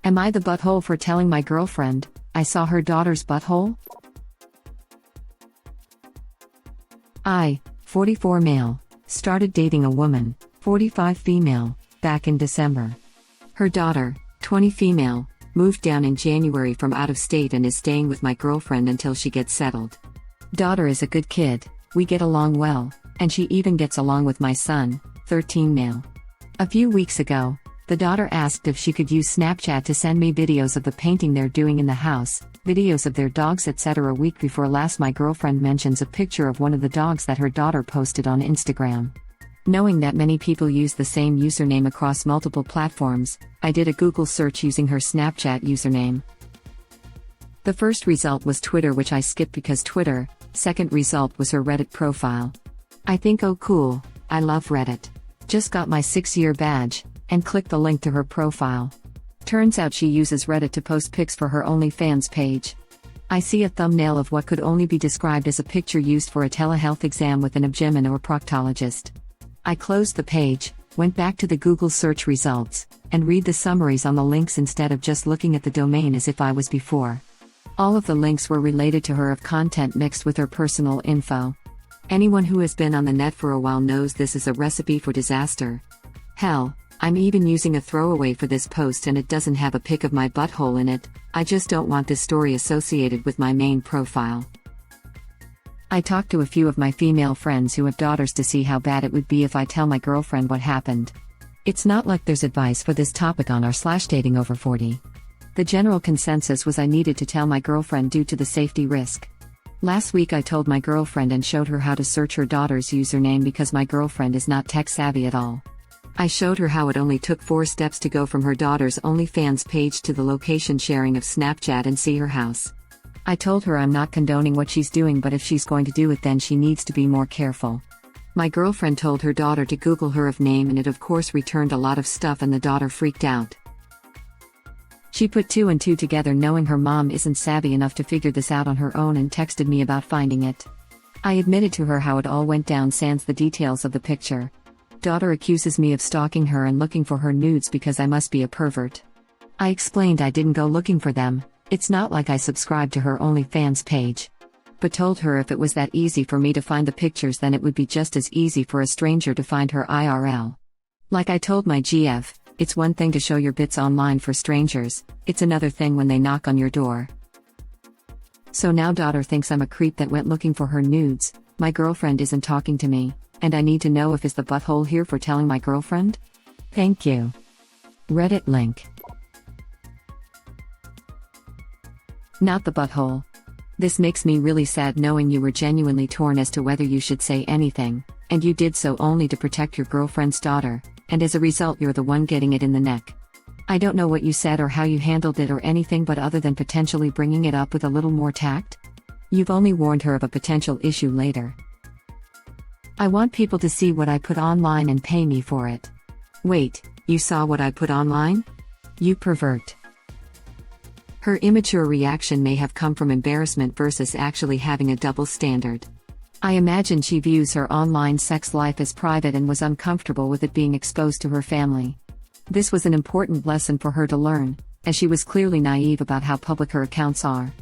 Am I the butthole for telling my girlfriend I saw her daughter's butthole? I, 44 male, started dating a woman, 45 female, back in December. Her daughter, 20 female, moved down in January from out of state and is staying with my girlfriend until she gets settled. Daughter is a good kid, we get along well, and she even gets along with my son, 13 male. A few weeks ago, the daughter asked if she could use Snapchat to send me videos of the painting they're doing in the house, videos of their dogs, etc. A week before last, my girlfriend mentions a picture of one of the dogs that her daughter posted on Instagram. Knowing that many people use the same username across multiple platforms, I did a Google search using her Snapchat username. The first result was Twitter, which I skipped because Twitter. Second result was her Reddit profile. I think, oh cool, I love Reddit. Just got my 6-year badge, and clicked the link to her profile. Turns out she uses Reddit to post pics for her OnlyFans page. I see a thumbnail of what could only be described as a picture used for a telehealth exam with an OBGYN or proctologist. I closed the page, went back to the Google search results, and read the summaries on the links instead of just looking at the domain as if I was before. All of the links were related to her, of content mixed with her personal info. Anyone who has been on the net for a while knows this is a recipe for disaster. Hell, I'm even using a throwaway for this post and it doesn't have a pic of my butthole in it. I just don't want this story associated with my main profile. I talked to a few of my female friends who have daughters to see how bad it would be if I tell my girlfriend what happened. It's not like there's advice for this topic on r/dating over 40. The general consensus was I needed to tell my girlfriend due to the safety risk. Last week I told my girlfriend and showed her how to search her daughter's username because my girlfriend is not tech savvy at all. I showed her how it only took 4 steps to go from her daughter's OnlyFans page to the location sharing of Snapchat and see her house. I told her I'm not condoning what she's doing, but if she's going to do it then she needs to be more careful. My girlfriend told her daughter to Google her of name and it of course returned a lot of stuff and the daughter freaked out. She put 2 and 2 together knowing her mom isn't savvy enough to figure this out on her own and texted me about finding it. I admitted to her how it all went down sans the details of the picture. Daughter accuses me of stalking her and looking for her nudes because I must be a pervert. I explained I didn't go looking for them, it's not like I subscribed to her OnlyFans page. But told her if it was that easy for me to find the pictures then it would be just as easy for a stranger to find her IRL. Like I told my GF, it's one thing to show your bits online for strangers, it's another thing when they knock on your door. So now daughter thinks I'm a creep that went looking for her nudes, my girlfriend isn't talking to me. And I need to know if is the butthole here for telling my girlfriend? Thank you. Reddit link. Not the butthole. This makes me really sad knowing you were genuinely torn as to whether you should say anything, and you did so only to protect your girlfriend's daughter, and as a result you're the one getting it in the neck. I don't know what you said or how you handled it or anything, but other than potentially bringing it up with a little more tact, you've only warned her of a potential issue later. I want people to see what I put online and pay me for it. Wait, you saw what I put online? You pervert. Her immature reaction may have come from embarrassment versus actually having a double standard. I imagine she views her online sex life as private and was uncomfortable with it being exposed to her family. This was an important lesson for her to learn, as she was clearly naive about how public her accounts are.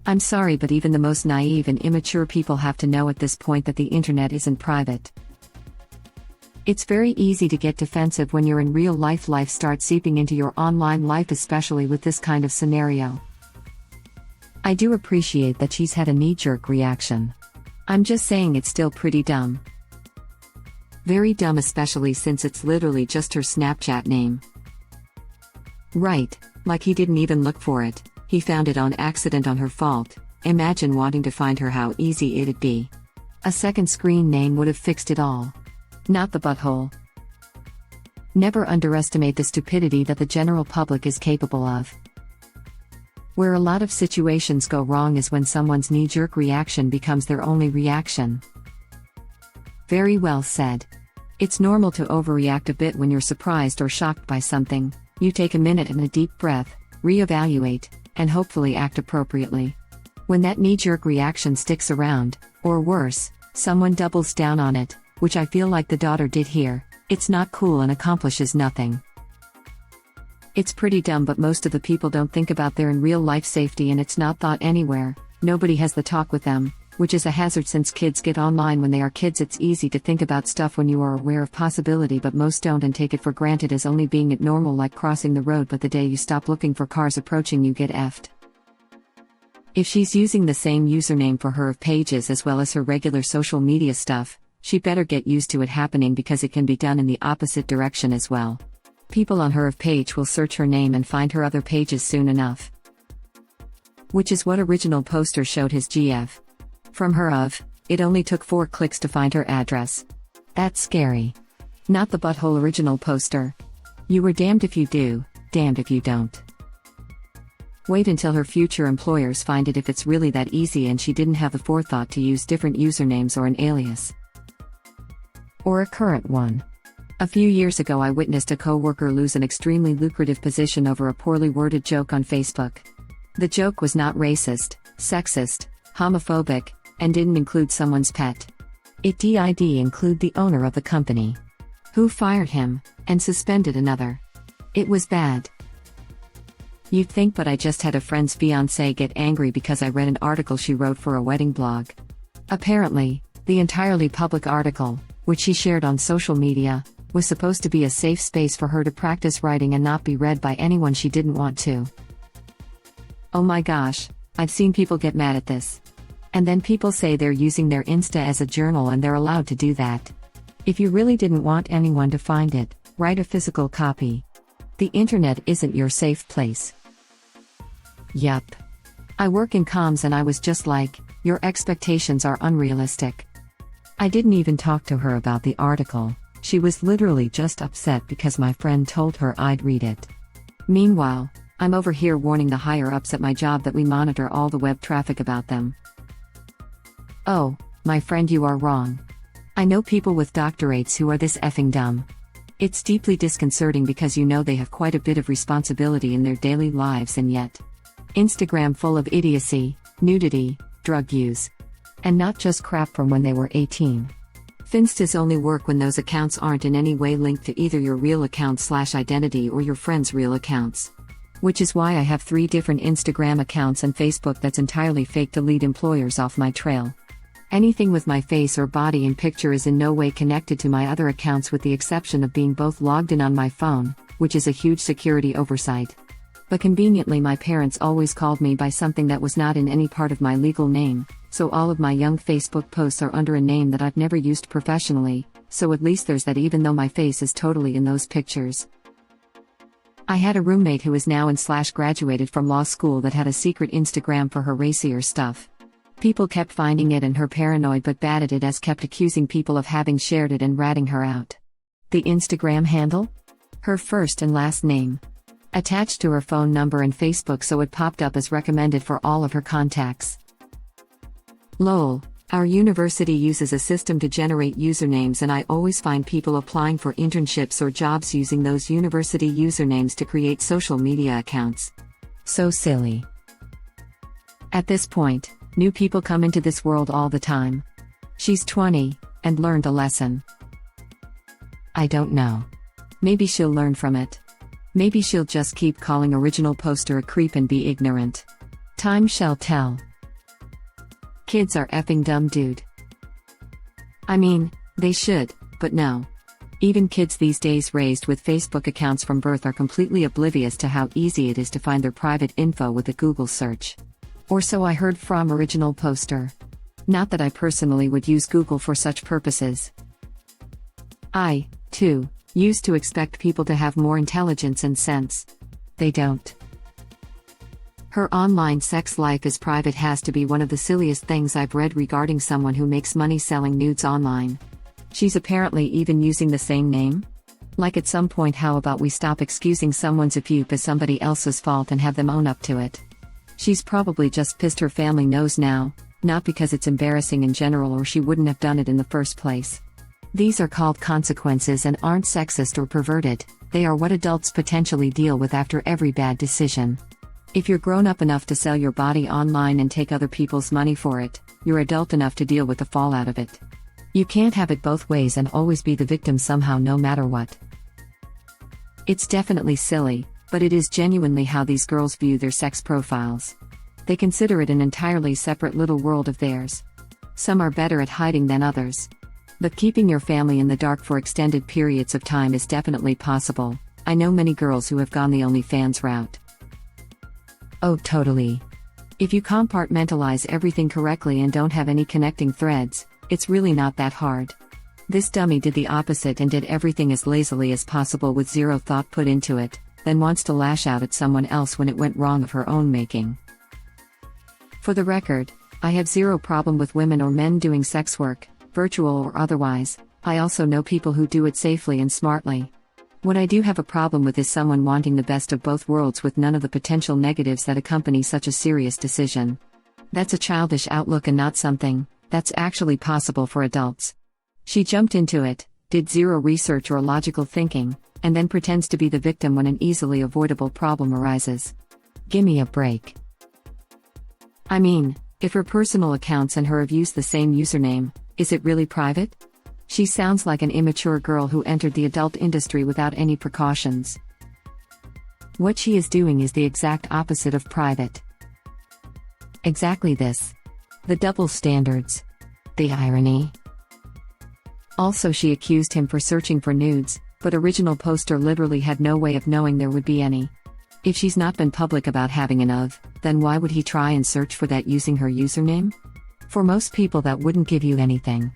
I'm sorry, but even the most naive and immature people have to know at this point that the internet isn't private. It's very easy to get defensive when you're in real life. Life starts seeping into your online life, especially with this kind of scenario. I do appreciate that she's had a knee-jerk reaction. I'm just saying it's still pretty dumb. Very dumb, especially since it's literally just her Snapchat name. Right, like he didn't even look for it. He found it on accident on her fault. Imagine wanting to find her, how easy it'd be. A second screen name would have fixed it all. Not the butthole. Never underestimate the stupidity that the general public is capable of. Where a lot of situations go wrong is when someone's knee-jerk reaction becomes their only reaction. Very well said. It's normal to overreact a bit when you're surprised or shocked by something. You take a minute and a deep breath, reevaluate, and hopefully act appropriately. When that knee-jerk reaction sticks around, or worse, someone doubles down on it, which I feel like the daughter did here, it's not cool and accomplishes nothing. It's pretty dumb, but most of the people don't think about their in real life safety, and it's not thought anywhere. Nobody has the talk with them, which is a hazard since kids get online when they are kids. It's easy to think about stuff when you are aware of possibility, but most don't and take it for granted as only being it normal, like crossing the road, but the day you stop looking for cars approaching you get effed. If she's using the same username for her pages as well as her regular social media stuff, she better get used to it happening, because it can be done in the opposite direction as well. People on her page will search her name and find her other pages soon enough. Which is what original poster showed his GF. From her it only took 4 clicks to find her address. That's scary. Not the butthole original poster. You were damned if you do, damned if you don't. Wait until her future employers find it if it's really that easy and she didn't have the forethought to use different usernames or an alias. Or a current one. A few years ago I witnessed a co-worker lose an extremely lucrative position over a poorly worded joke on Facebook. The joke was not racist, sexist, homophobic, and didn't include someone's pet. It did include the owner of the company, who fired him, and suspended another. It was bad. You'd think, but I just had a friend's fiancé get angry because I read an article she wrote for a wedding blog. Apparently, the entirely public article, which she shared on social media, was supposed to be a safe space for her to practice writing and not be read by anyone she didn't want to. Oh my gosh, I've seen people get mad at this. And then people say they're using their Insta as a journal and they're allowed to do that. If you really didn't want anyone to find it, write a physical copy. The internet isn't your safe place. Yup. I work in comms and I was just like, your expectations are unrealistic. I didn't even talk to her about the article. She was literally just upset because my friend told her I'd read it. Meanwhile, I'm over here warning the higher-ups at my job that we monitor all the web traffic about them. Oh, my friend, you are wrong. I know people with doctorates who are this effing dumb. It's deeply disconcerting because you know they have quite a bit of responsibility in their daily lives, and yet Instagram full of idiocy, nudity, drug use. And not just crap from when they were 18. Finstas only work when those accounts aren't in any way linked to either your real account/identity or your friends' real accounts. Which is why I have 3 different Instagram accounts and Facebook that's entirely fake to lead employers off my trail. Anything with my face or body in picture is in no way connected to my other accounts, with the exception of being both logged in on my phone, which is a huge security oversight. But conveniently my parents always called me by something that was not in any part of my legal name, so all of my young Facebook posts are under a name that I've never used professionally, so at least there's that, even though my face is totally in those pictures. I had a roommate who is now in/graduated from law school that had a secret Instagram for her racier stuff. People kept finding it and her paranoid but bad at it as kept accusing people of having shared it and ratting her out. The Instagram handle? Her first and last name. Attached to her phone number and Facebook, so it popped up as recommended for all of her contacts. Lol, our university uses a system to generate usernames and I always find people applying for internships or jobs using those university usernames to create social media accounts. So silly. At this point, new people come into this world all the time. She's 20, and learned a lesson. I don't know. Maybe she'll learn from it. Maybe she'll just keep calling original poster a creep and be ignorant. Time shall tell. Kids are effing dumb, dude. I mean, they should, but no. Even kids these days raised with Facebook accounts from birth are completely oblivious to how easy it is to find their private info with a Google search. Or so I heard from original poster. Not that I personally would use Google for such purposes. I, too, used to expect people to have more intelligence and sense. They don't. Her online sex life is private has to be one of the silliest things I've read regarding someone who makes money selling nudes online. She's apparently even using the same name? Like, at some point, how about we stop excusing someone's abuse as somebody else's fault and have them own up to it? She's probably just pissed her family knows now, not because it's embarrassing in general or she wouldn't have done it in the first place. These are called consequences and aren't sexist or perverted, they are what adults potentially deal with after every bad decision. If you're grown up enough to sell your body online and take other people's money for it, you're adult enough to deal with the fallout of it. You can't have it both ways and always be the victim somehow, no matter what. It's definitely silly, But it is genuinely how these girls view their sex profiles. They consider it an entirely separate little world of theirs. Some are better at hiding than others. But keeping your family in the dark for extended periods of time is definitely possible. I know many girls who have gone the OnlyFans route. Oh, totally. If you compartmentalize everything correctly and don't have any connecting threads, it's really not that hard. This dummy did the opposite and did everything as lazily as possible with zero thought put into it, then wants to lash out at someone else when it went wrong of her own making. For the record, I have zero problem with women or men doing sex work, virtual or otherwise. I also know people who do it safely and smartly. What I do have a problem with is someone wanting the best of both worlds with none of the potential negatives that accompany such a serious decision. That's a childish outlook and not something that's actually possible for adults. She jumped into it, did zero research or logical thinking, and then pretends to be the victim when an easily avoidable problem arises. Gimme a break. I mean, if her personal accounts and her have used the same username, is it really private? She sounds like an immature girl who entered the adult industry without any precautions. What she is doing is the exact opposite of private. Exactly this. The double standards. The irony. Also, she accused him for searching for nudes, but original poster literally had no way of knowing there would be any. If she's not been public about having an of, then why would he try and search for that using her username? For most people that wouldn't give you anything.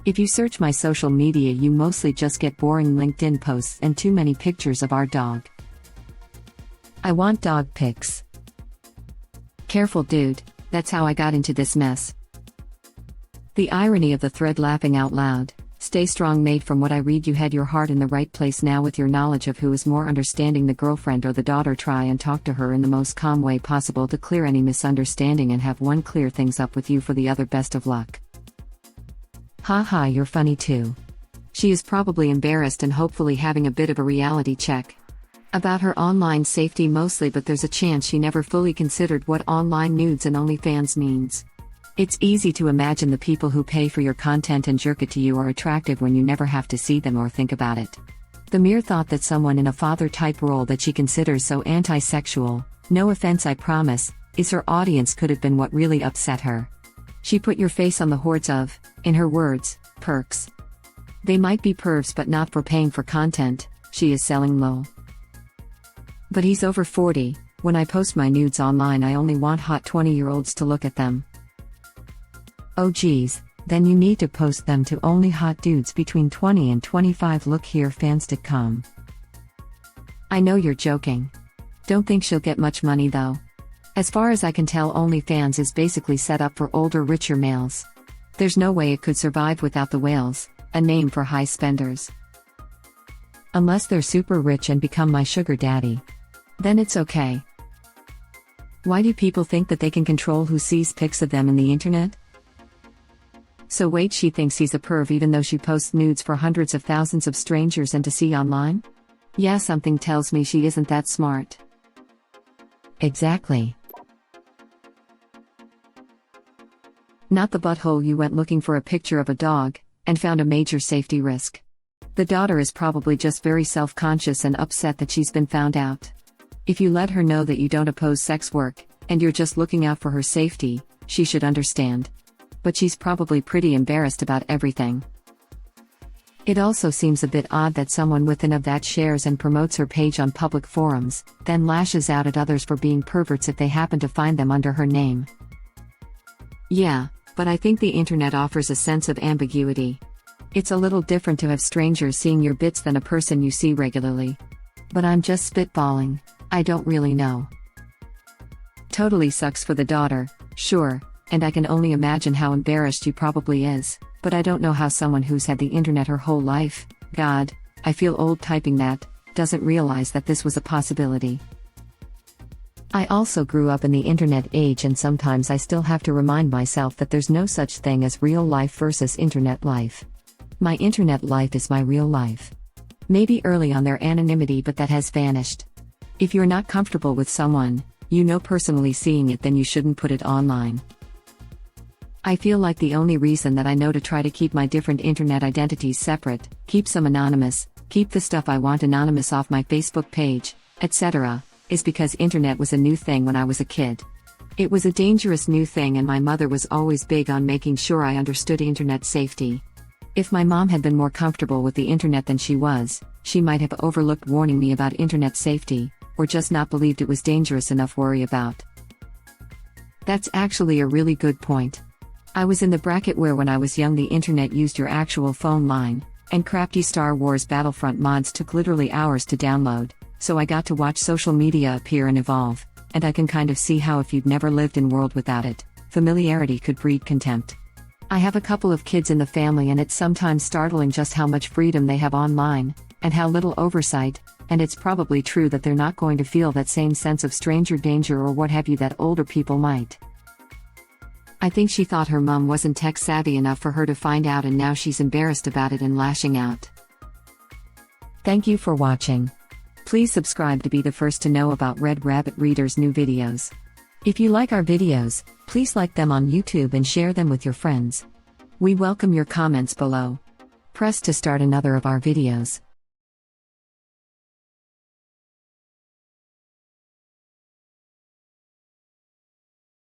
If you search my social media, you mostly just get boring LinkedIn posts and too many pictures of our dog. I want dog pics. Careful, dude, that's how I got into this mess. The irony of the thread, laughing out loud. Stay strong, mate. From what I read, you had your heart in the right place now with your knowledge of who is more understanding, the girlfriend or the daughter. Try and talk to her in the most calm way possible to clear any misunderstanding and have one clear things up with you. For the other, best of luck. Haha, you're funny too. She is probably embarrassed and hopefully having a bit of a reality check about her online safety mostly, but there's a chance she never fully considered what online nudes and OnlyFans means. It's easy to imagine the people who pay for your content and jerk it to you are attractive when you never have to see them or think about it. The mere thought that someone in a father-type role that she considers so anti-sexual, no offense I promise, is her audience could have been what really upset her. She put your face on the hordes of, in her words, perks. They might be pervs but not for paying for content, she is selling low. But he's over 40, when I post my nudes online I only want hot 20-year-olds to look at them. Oh geez, then you need to post them to only hot dudes between 20 and 25. Look here, fans.com. I know you're joking. Don't think she'll get much money though. As far as I can tell, OnlyFans is basically set up for older, richer males. There's no way it could survive without the whales, a name for high spenders. Unless they're super rich and become my sugar daddy. Then it's okay. Why do people think that they can control who sees pics of them in the internet? So wait, she thinks he's a perv even though she posts nudes for hundreds of thousands of strangers and to see online? Yeah, something tells me she isn't that smart. Exactly. Not the butthole you went looking for a picture of a dog, and found a major safety risk. The daughter is probably just very self-conscious and upset that she's been found out. If you let her know that you don't oppose sex work, and you're just looking out for her safety, she should understand. But she's probably pretty embarrassed about everything. It also seems a bit odd that someone with an of that shares and promotes her page on public forums, then lashes out at others for being perverts if they happen to find them under her name. Yeah, but I think the internet offers a sense of ambiguity. It's a little different to have strangers seeing your bits than a person you see regularly. But I'm just spitballing, I don't really know. Totally sucks for the daughter, sure. And I can only imagine how embarrassed she probably is, but I don't know how someone who's had the internet her whole life, God, I feel old typing that, doesn't realize that this was a possibility. I also grew up in the internet age, and sometimes I still have to remind myself that there's no such thing as real life versus internet life. My internet life is my real life. Maybe early on their anonymity, but that has vanished. If you're not comfortable with someone, you know personally seeing it, then you shouldn't put it online. I feel like the only reason that I know to try to keep my different internet identities separate, keep some anonymous, keep the stuff I want anonymous off my Facebook page, etc., is because internet was a new thing when I was a kid. It was a dangerous new thing and my mother was always big on making sure I understood internet safety. If my mom had been more comfortable with the internet than she was, she might have overlooked warning me about internet safety, or just not believed it was dangerous enough to worry about. That's actually a really good point. I was in the bracket where when I was young the internet used your actual phone line, and crafty Star Wars Battlefront mods took literally hours to download, so I got to watch social media appear and evolve, and I can kind of see how if you'd never lived in a world without it, familiarity could breed contempt. I have a couple of kids in the family and it's sometimes startling just how much freedom they have online, and how little oversight, and it's probably true that they're not going to feel that same sense of stranger danger or what have you that older people might. I think she thought her mom wasn't tech savvy enough for her to find out and now she's embarrassed about it and lashing out. Thank you for watching. Please subscribe to be the first to know about Red Rabbit Reader's new videos. If you like our videos, please like them on YouTube and share them with your friends. We welcome your comments below. Press to start another of our videos.